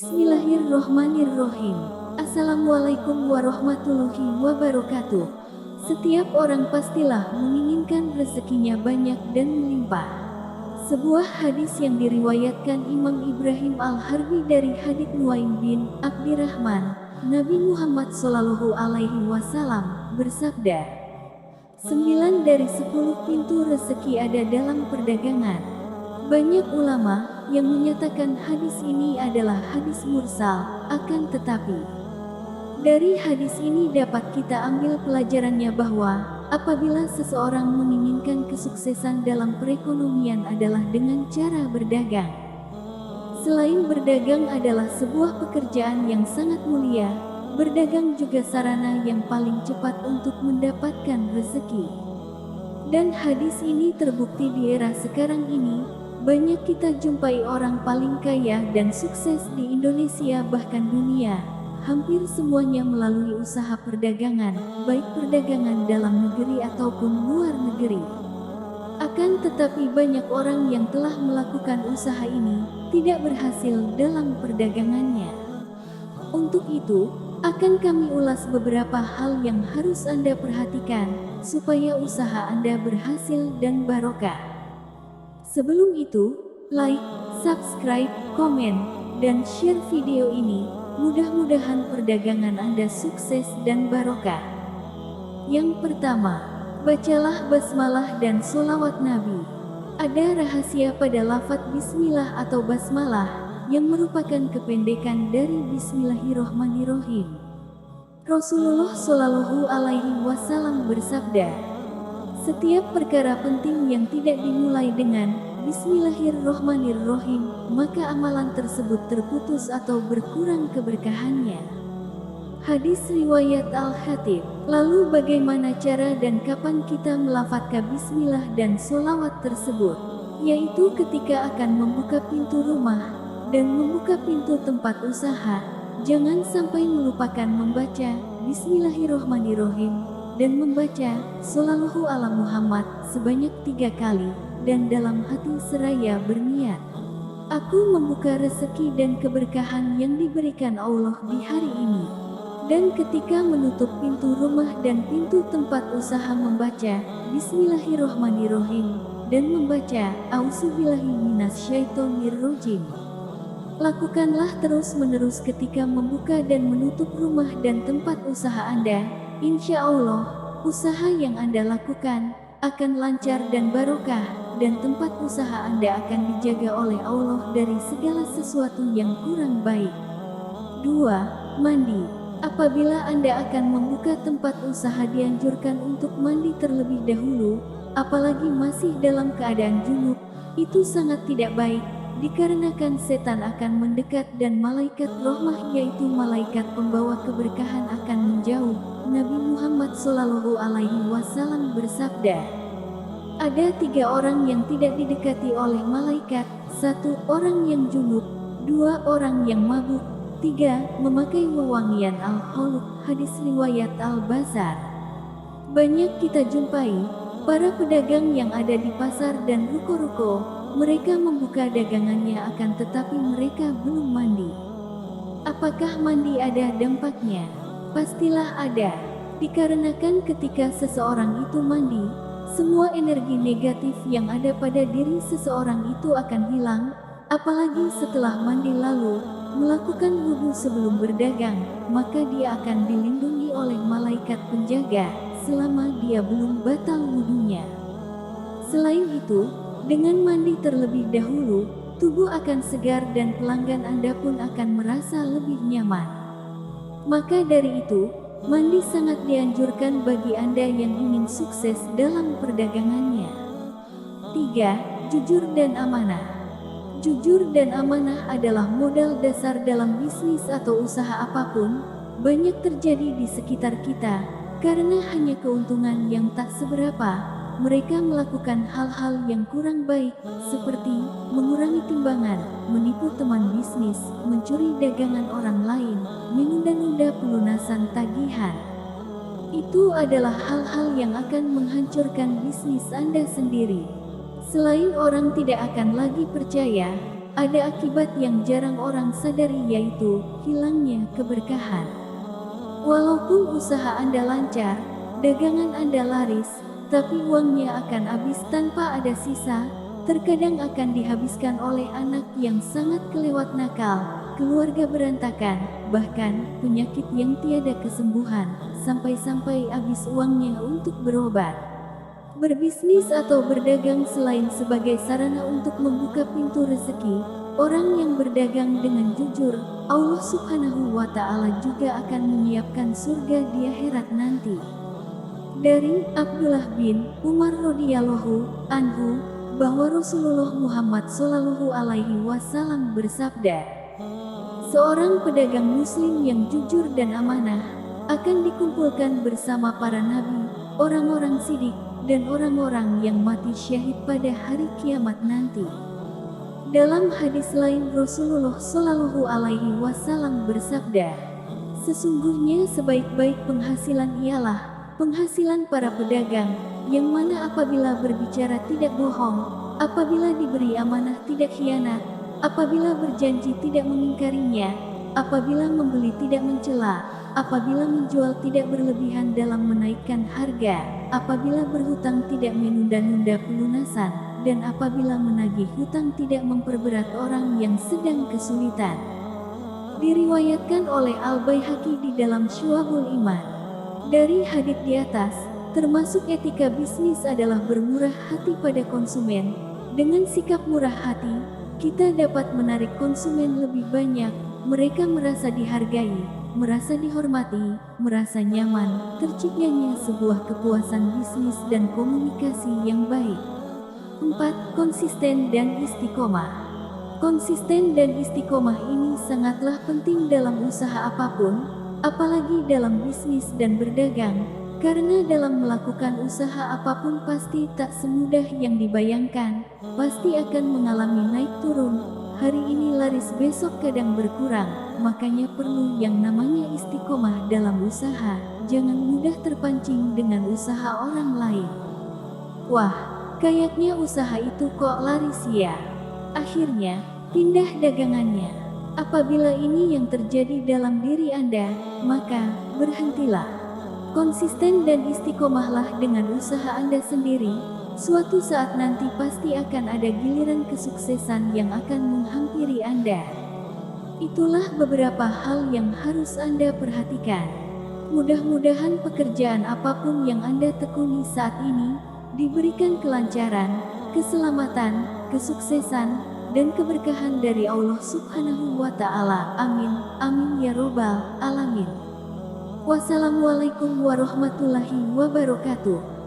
Bismillahirrohmanirrohim. Assalamualaikum warahmatullahi wabarakatuh. Setiap orang pastilah menginginkan rezekinya banyak dan melimpah. Sebuah hadis yang diriwayatkan Imam Ibrahim Al-Harbi dari hadits Nuaim bin Abdirrahman, Nabi Muhammad SAW bersabda, 9 dari 10 pintu rezeki ada dalam perdagangan. Banyak ulama yang menyatakan hadis ini adalah hadis mursal, akan tetapi dari hadis ini dapat kita ambil pelajarannya bahwa apabila seseorang menginginkan kesuksesan dalam perekonomian adalah dengan cara berdagang. Selain berdagang adalah sebuah pekerjaan yang sangat mulia, berdagang juga sarana yang paling cepat untuk mendapatkan rezeki. Dan hadis ini terbukti di era sekarang ini. Banyak kita jumpai orang paling kaya dan sukses di Indonesia bahkan dunia. Hampir semuanya melalui usaha perdagangan, baik perdagangan dalam negeri ataupun luar negeri. Akan tetapi banyak orang yang telah melakukan usaha ini, tidak berhasil dalam perdagangannya. Untuk itu, akan kami ulas beberapa hal yang harus Anda perhatikan, supaya usaha Anda berhasil dan barokah. Sebelum itu, like, subscribe, komen, dan share video ini. Mudah-mudahan perdagangan Anda sukses dan barokah. Yang pertama, bacalah basmalah dan sholawat Nabi. Ada rahasia pada lafaz bismillah atau basmalah, yang merupakan kependekan dari Bismillahirrohmanirrohim. Rasulullah Shallallahu Alaihi Wasallam bersabda, setiap perkara penting yang tidak dimulai dengan Bismillahirrohmanirrohim, maka amalan tersebut terputus atau berkurang keberkahannya. Hadis riwayat Al-Khatib. Lalu bagaimana cara dan kapan kita melafadzkan bismillah dan sholawat tersebut? Yaitu ketika akan membuka pintu rumah dan membuka pintu tempat usaha. Jangan sampai melupakan membaca Bismillahirrohmanirrohim dan membaca Shallallahu ala Muhammad sebanyak 3 kali, dan dalam hati seraya berniat, aku membuka rezeki dan keberkahan yang diberikan Allah di hari ini. Dan ketika menutup pintu rumah dan pintu tempat usaha membaca Bismillahirrohmanirrohim dan membaca A'udzubillahi minasyaitonirrajim. Lakukanlah terus-menerus ketika membuka dan menutup rumah dan tempat usaha Anda. Insya Allah, usaha yang Anda lakukan akan lancar dan barokah, dan tempat usaha Anda akan dijaga oleh Allah dari segala sesuatu yang kurang baik. 2. Mandi. Apabila Anda akan membuka tempat usaha dianjurkan untuk mandi terlebih dahulu, apalagi masih dalam keadaan junub. Itu sangat tidak baik, dikarenakan setan akan mendekat dan malaikat rahmah yaitu malaikat pembawa keberkahan akan menjauh. Nabi Muhammad SAW bersabda, ada 3 orang yang tidak didekati oleh malaikat, 1 orang yang junub, 2 orang yang mabuk, 3 memakai wewangian al-khuluq. Hadis riwayat Al-Bazar. Banyak kita jumpai para pedagang yang ada di pasar dan ruko-ruko, mereka membuka dagangannya akan tetapi mereka belum mandi. Apakah mandi ada dampaknya? Pastilah ada, dikarenakan ketika seseorang itu mandi, semua energi negatif yang ada pada diri seseorang itu akan hilang, apalagi setelah mandi lalu melakukan wudhu sebelum berdagang, maka dia akan dilindungi oleh malaikat penjaga selama dia belum batal wudhunya. Selain itu, dengan mandi terlebih dahulu, tubuh akan segar dan pelanggan Anda pun akan merasa lebih nyaman. Maka dari itu, mandi sangat dianjurkan bagi Anda yang ingin sukses dalam perdagangannya. 3. Jujur dan amanah. Jujur dan amanah adalah modal dasar dalam bisnis atau usaha apapun. Banyak terjadi di sekitar kita, karena hanya keuntungan yang tak seberapa, mereka melakukan hal-hal yang kurang baik, seperti mengurangi timbangan, menipu teman bisnis, mencuri dagangan orang lain, menunda-nunda pelunasan tagihan. Itu adalah hal-hal yang akan menghancurkan bisnis Anda sendiri. Selain orang tidak akan lagi percaya, ada akibat yang jarang orang sadari, yaitu hilangnya keberkahan. Walaupun usaha Anda lancar, dagangan Anda laris, tapi uangnya akan habis tanpa ada sisa, terkadang akan dihabiskan oleh anak yang sangat kelewat nakal, keluarga berantakan, bahkan penyakit yang tiada kesembuhan, sampai-sampai habis uangnya untuk berobat. Berbisnis atau berdagang selain sebagai sarana untuk membuka pintu rezeki, orang yang berdagang dengan jujur, Allah Subhanahu wa Ta'ala juga akan menyiapkan surga di akhirat nanti. Dari Abdullah bin Umar radhiyallahu anhu bahwa Rasulullah Muhammad Shallallahu alaihi wasallam bersabda, seorang pedagang muslim yang jujur dan amanah akan dikumpulkan bersama para nabi, orang-orang sidik, dan orang-orang yang mati syahid pada hari kiamat nanti. Dalam hadis lain Rasulullah Shallallahu alaihi wasallam bersabda, sesungguhnya sebaik-baik penghasilan ialah penghasilan para pedagang, yang mana apabila berbicara tidak bohong, apabila diberi amanah tidak khianat, apabila berjanji tidak mengingkarinya, apabila membeli tidak mencela, apabila menjual tidak berlebihan dalam menaikkan harga, apabila berhutang tidak menunda-nunda pelunasan, dan apabila menagih hutang tidak memperberat orang yang sedang kesulitan. Diriwayatkan oleh Al-Baihaqi di dalam Syu'abul Iman. Dari hadits di atas, termasuk etika bisnis adalah bermurah hati pada konsumen. Dengan sikap murah hati, kita dapat menarik konsumen lebih banyak. Mereka merasa dihargai, merasa dihormati, merasa nyaman, terciptanya sebuah kepuasan bisnis dan komunikasi yang baik. 4. Konsisten dan istiqomah. Konsisten dan istiqomah ini sangatlah penting dalam usaha apapun, apalagi dalam bisnis dan berdagang, karena dalam melakukan usaha apapun pasti tak semudah yang dibayangkan, pasti akan mengalami naik turun, hari ini laris besok kadang berkurang, makanya perlu yang namanya istiqomah dalam usaha, jangan mudah terpancing dengan usaha orang lain. Wah, kayaknya usaha itu kok laris ya. Akhirnya, pindah dagangannya. Apabila ini yang terjadi dalam diri Anda, maka berhentilah. Konsisten dan istiqomahlah dengan usaha Anda sendiri. Suatu saat nanti pasti akan ada giliran kesuksesan yang akan menghampiri Anda. Itulah beberapa hal yang harus Anda perhatikan. Mudah-mudahan pekerjaan apapun yang Anda tekuni saat ini diberikan kelancaran, keselamatan, kesuksesan, dan keberkahan dari Allah Subhanahu wa Ta'ala. Amin, amin ya robbal alamin. Wassalamualaikum warahmatullahi wabarakatuh.